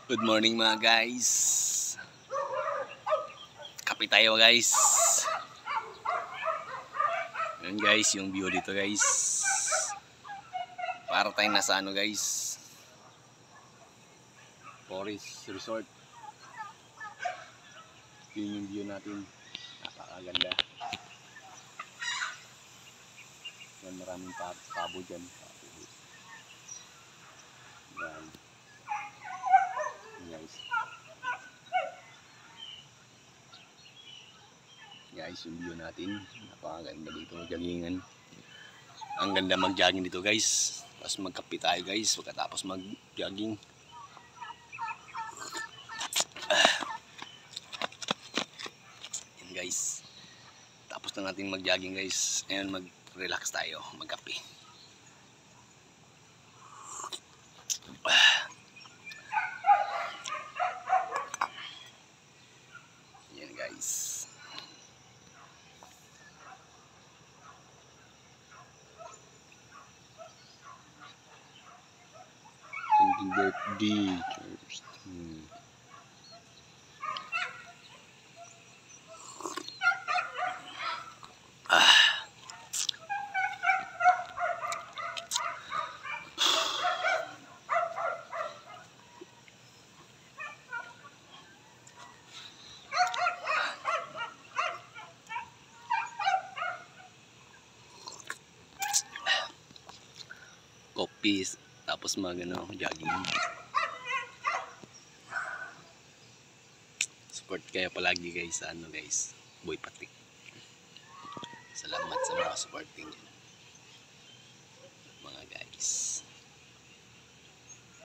Good morning mga guys. Kape tayo guys. Yan guys, yung view dito guys. Para tayong nasa ano guys, Forest Resort. Yun yung view natin. Napakaganda. Yan, maraming pabo dyan. Yan. Guys. Guys, yung view natin. Napakaganda dito. Joggingan. Ang ganda mag-jogging dito guys. Tapos magkape tayo guys pagkatapos mag-jogging. Yan guys. Tapos na natin mag-jogging guys. Ayan, mag-relax tayo. Magkape. Yan guys. Happy birthday. Coffee tapos jogging. Support kayo palagi guys sa guys, Boy Patik. Salamat sa mga supporting mga guys.